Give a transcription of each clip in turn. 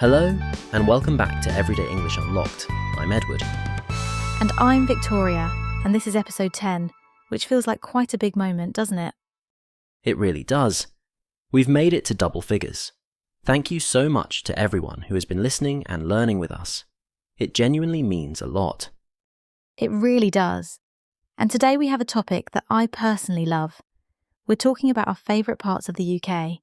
Hello, and welcome back to Everyday English Unlocked. I'm Edward. And I'm Victoria, and this is episode 10, which feels like quite a big moment, doesn't it? It really does. We've made it to double figures. Thank you so much to everyone who has been listening and learning with us. It genuinely means a lot. It really does. And today we have a topic that I personally love. We're talking about our favourite parts of the UK,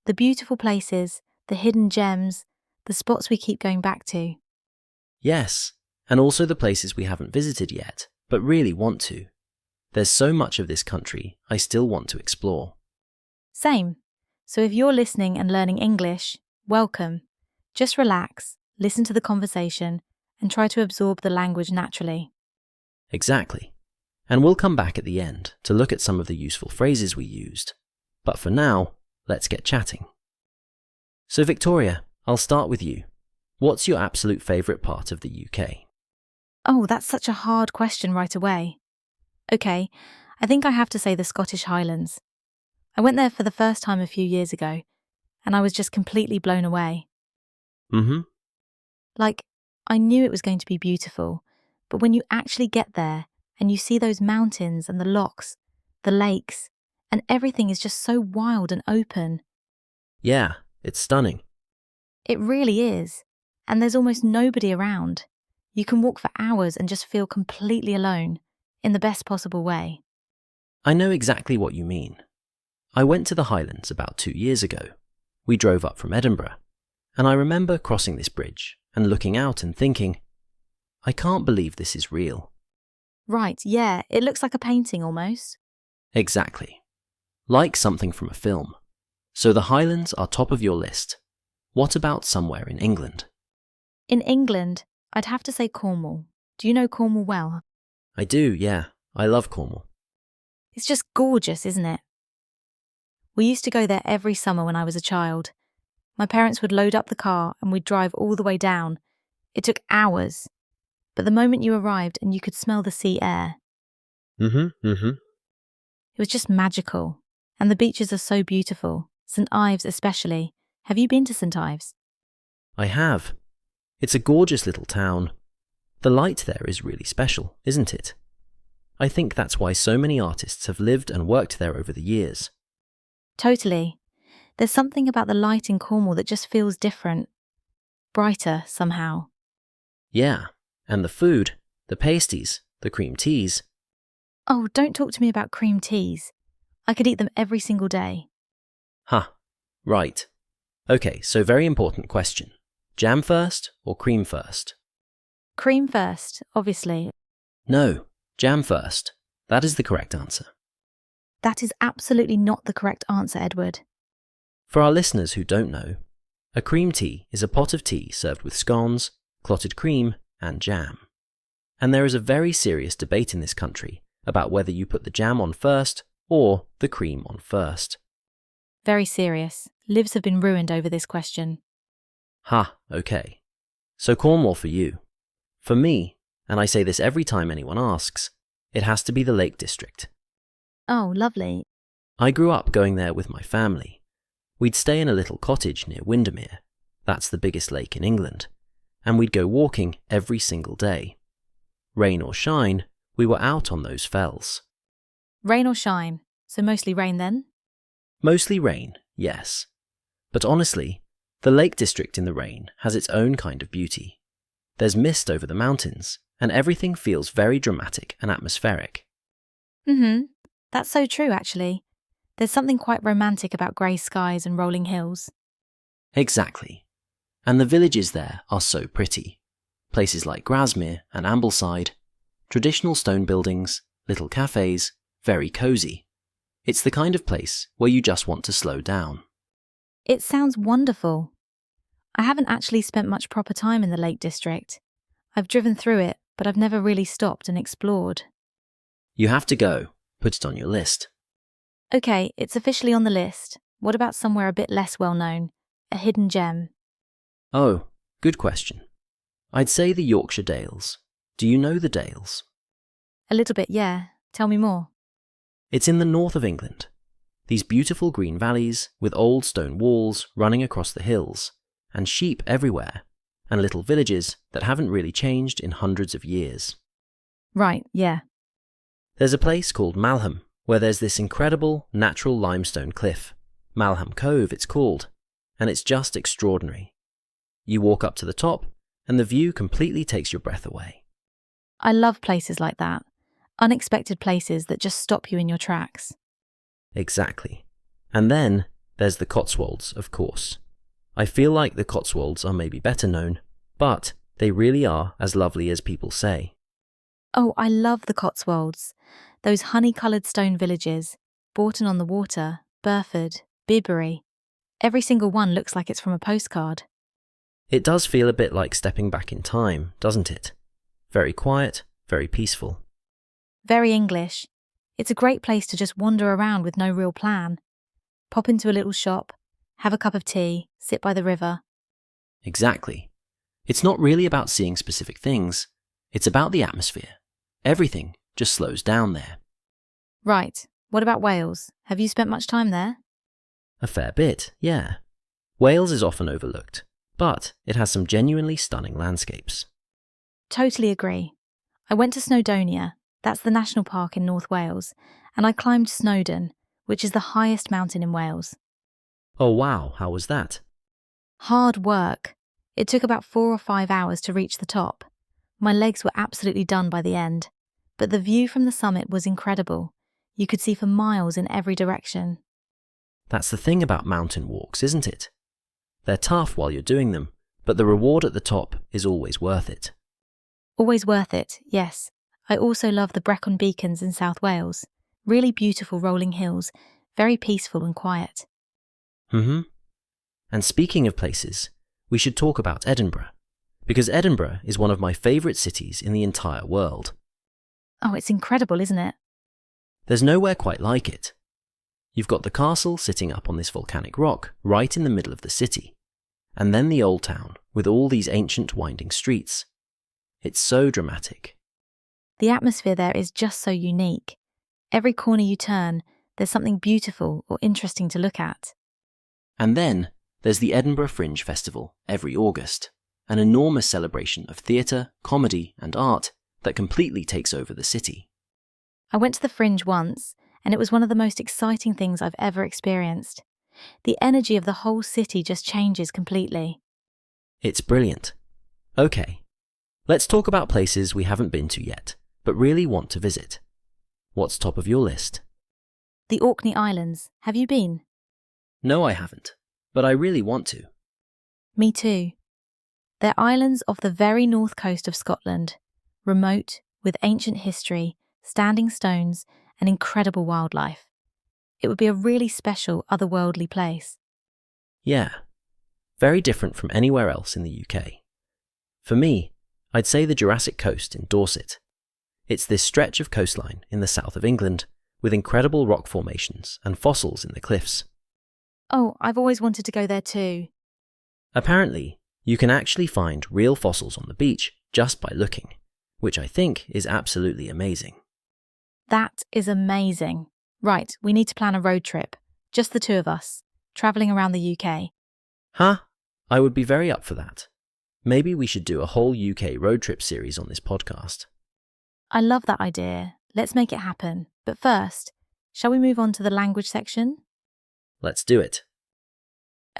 the beautiful places, the hidden gems, the spots we keep going back to. Yes, and also the places we haven't visited yet, but really want to. There's so much of this country I still want to explore. Same. So if you're listening and learning English, welcome. Just relax, listen to the conversation, and try to absorb the language naturally. Exactly. And we'll come back at the end to look at some of the useful phrases we used. But for now, let's get chatting. So Victoria, I'll start with you. What's your absolute favourite part of the UK? Oh, that's such a hard question right away. Okay, I think I have to say the Scottish Highlands. I went there for the first time a few years ago, and I was just completely blown away. Like, I knew it was going to be beautiful, but when you actually get there and you see those mountains and the lochs, the lakes, and everything is just so wild and open. Yeah, it's stunning. It really is. And there's almost nobody around. You can walk for hours and just feel completely alone, in the best possible way. I know exactly what you mean. I went to the Highlands about 2 years ago. We drove up from Edinburgh, and I remember crossing this bridge and looking out and thinking, I can't believe this is real. Right, yeah, it looks like a painting almost. Exactly. Like something from a film. So the Highlands are top of your list. What about somewhere in England? In England, I'd have to say Cornwall. Do you know Cornwall well? I do, yeah. I love Cornwall. It's just gorgeous, isn't it? We used to go there every summer when I was a child. My parents would load up the car and we'd drive all the way down. It took hours. But the moment you arrived and you could smell the sea air. It was just magical. And the beaches are so beautiful. St Ives especially. Have you been to St Ives? I have. It's a gorgeous little town. The light there is really special, isn't it? I think that's why so many artists have lived and worked there over the years. Totally. There's something about the light in Cornwall that just feels different. Brighter, somehow. Yeah, and the food, the pasties, the cream teas. Oh, don't talk to me about cream teas. I could eat them every single day. Right. Okay, so very important question. Jam first or cream first? Cream first, obviously. No, jam first. That is the correct answer. That is absolutely not the correct answer, Edward. For our listeners who don't know, a cream tea is a pot of tea served with scones, clotted cream, and jam. And there is a very serious debate in this country about whether you put the jam on first or the cream on first. Very serious. Lives have been ruined over this question. Okay. So Cornwall for you. For me, and I say this every time anyone asks, it has to be the Lake District. Oh, lovely. I grew up going there with my family. We'd stay in a little cottage near Windermere. That's the biggest lake in England. And we'd go walking every single day. Rain or shine, we were out on those fells. Rain or shine? So mostly rain then? Mostly rain, yes. But honestly, the Lake District in the rain has its own kind of beauty. There's mist over the mountains, and everything feels very dramatic and atmospheric. That's so true, actually. There's something quite romantic about grey skies and rolling hills. Exactly. And the villages there are so pretty. Places like Grasmere and Ambleside, traditional stone buildings, little cafes, very cosy. It's the kind of place where you just want to slow down. It sounds wonderful. I haven't actually spent much proper time in the Lake District. I've driven through it, but I've never really stopped and explored. You have to go. Put it on your list. Okay, it's officially on the list. What about somewhere a bit less well known? A hidden gem? Oh, good question. I'd say the Yorkshire Dales. Do you know the Dales? A little bit, yeah. Tell me more. It's in the north of England. These beautiful green valleys with old stone walls running across the hills, and sheep everywhere, and little villages that haven't really changed in hundreds of years. Right, yeah. There's a place called Malham, where there's this incredible natural limestone cliff. Malham Cove, it's called, and it's just extraordinary. You walk up to the top, and the view completely takes your breath away. I love places like that. Unexpected places that just stop you in your tracks. Exactly. And then there's the Cotswolds, of course. I feel like the Cotswolds are maybe better known, but they really are as lovely as people say. Oh, I love the Cotswolds. Those honey-coloured stone villages, Bourton on the Water, Burford, Bibury. Every single one looks like it's from a postcard. It does feel a bit like stepping back in time, doesn't it? Very quiet, very peaceful. Very English. It's a great place to just wander around with no real plan. Pop into a little shop, have a cup of tea, sit by the river. Exactly. It's not really about seeing specific things. It's about the atmosphere. Everything just slows down there. Right. What about Wales? Have you spent much time there? A fair bit, yeah. Wales is often overlooked, but it has some genuinely stunning landscapes. Totally agree. I went to Snowdonia, that's the national park in North Wales, and I climbed Snowdon, which is the highest mountain in Wales. Oh wow, how was that? Hard work. It took about 4 or 5 hours to reach the top. My legs were absolutely done by the end, but the view from the summit was incredible. You could see for miles in every direction. That's the thing about mountain walks, isn't it? They're tough while you're doing them, but the reward at the top is always worth it. Always worth it, yes. I also love the Brecon Beacons in South Wales. Really beautiful rolling hills, very peaceful and quiet. And speaking of places, we should talk about Edinburgh, because Edinburgh is one of my favourite cities in the entire world. Oh, it's incredible, isn't it? There's nowhere quite like it. You've got the castle sitting up on this volcanic rock right in the middle of the city, and then the old town with all these ancient winding streets. It's so dramatic. The atmosphere there is just so unique. Every corner you turn, there's something beautiful or interesting to look at. And then there's the Edinburgh Fringe Festival every August, an enormous celebration of theatre, comedy and art that completely takes over the city. I went to the Fringe once, and it was one of the most exciting things I've ever experienced. The energy of the whole city just changes completely. It's brilliant. Okay, let's talk about places we haven't been to yet, but really want to visit. What's top of your list? The Orkney Islands. Have you been? No, I haven't, but I really want to. Me too. They're islands off the very north coast of Scotland, remote, with ancient history, standing stones, and incredible wildlife. It would be a really special, otherworldly place. Yeah, very different from anywhere else in the UK. For me, I'd say the Jurassic Coast in Dorset. It's this stretch of coastline in the south of England with incredible rock formations and fossils in the cliffs. Oh, I've always wanted to go there too. Apparently, you can actually find real fossils on the beach just by looking, which I think is absolutely amazing. That is amazing. Right, we need to plan a road trip. Just the two of us, travelling around the UK. Huh? I would be very up for that. Maybe we should do a whole UK road trip series on this podcast. I love that idea. Let's make it happen. But first, shall we move on to the language section? Let's do it.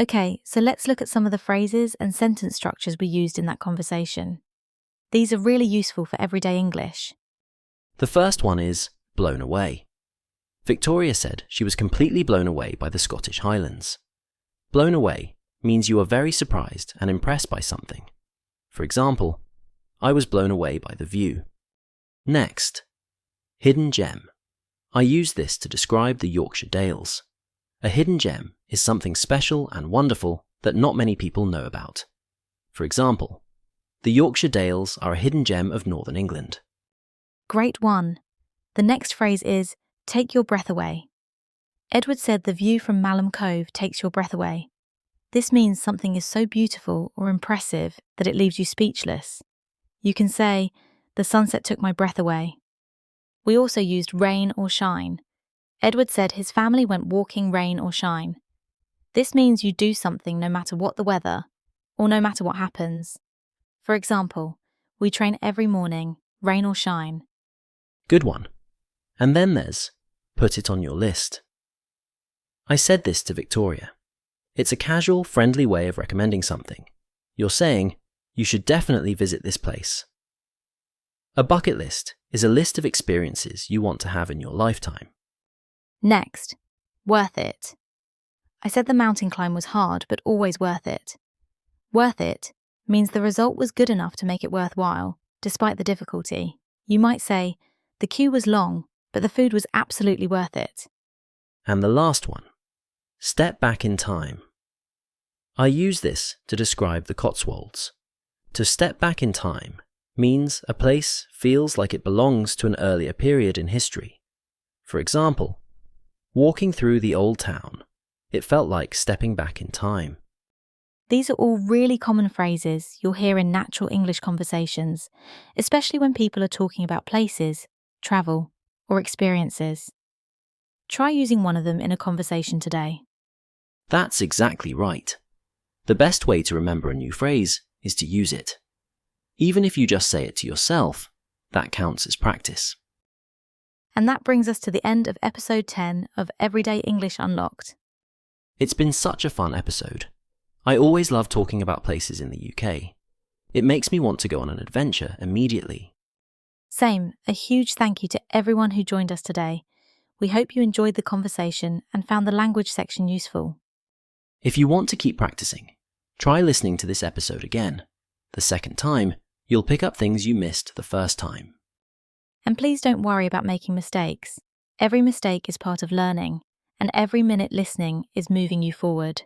Okay, so let's look at some of the phrases and sentence structures we used in that conversation. These are really useful for everyday English. The first one is blown away. Victoria said she was completely blown away by the Scottish Highlands. Blown away means you are very surprised and impressed by something. For example, I was blown away by the view. Next, hidden gem. I use this to describe the Yorkshire Dales. A hidden gem is something special and wonderful that not many people know about. For example, the Yorkshire Dales are a hidden gem of Northern England. Great one. The next phrase is, take your breath away. Edward said the view from Malham Cove takes your breath away. This means something is so beautiful or impressive that it leaves you speechless. You can say, the sunset took my breath away. We also used rain or shine. Edward said his family went walking rain or shine. This means you do something no matter what the weather. or no matter what happens. For example, we train every morning, rain or shine. Good one. And then there's put it on your list. I said this to Victoria. It's a casual, friendly way of recommending something. You're saying, you should definitely visit this place. A bucket list is a list of experiences you want to have in your lifetime. Next, worth it. I said the mountain climb was hard, but always worth it. Worth it means the result was good enough to make it worthwhile, despite the difficulty. You might say, the queue was long, but the food was absolutely worth it. And the last one, step back in time. I use this to describe the Cotswolds. To step back in time means a place feels like it belongs to an earlier period in history. For example, walking through the old town, it felt like stepping back in time. These are all really common phrases you'll hear in natural English conversations, especially when people are talking about places, travel, or experiences. Try using one of them in a conversation today. That's exactly right. The best way to remember a new phrase is to use it. Even if you just say it to yourself, that counts as practice. And that brings us to the end of episode 10 of Everyday English Unlocked. It's been such a fun episode. I always love talking about places in the UK. It makes me want to go on an adventure immediately. Same, a huge thank you to everyone who joined us today. We hope you enjoyed the conversation and found the language section useful. If you want to keep practicing, try listening to this episode again. The second time, you'll pick up things you missed the first time. And please don't worry about making mistakes. Every mistake is part of learning, and every minute listening is moving you forward.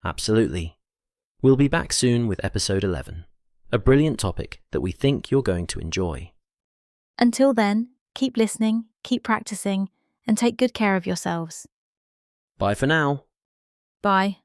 Absolutely. We'll be back soon with episode 11, a brilliant topic that we think you're going to enjoy. Until then, keep listening, keep practicing, and take good care of yourselves. Bye for now. Bye.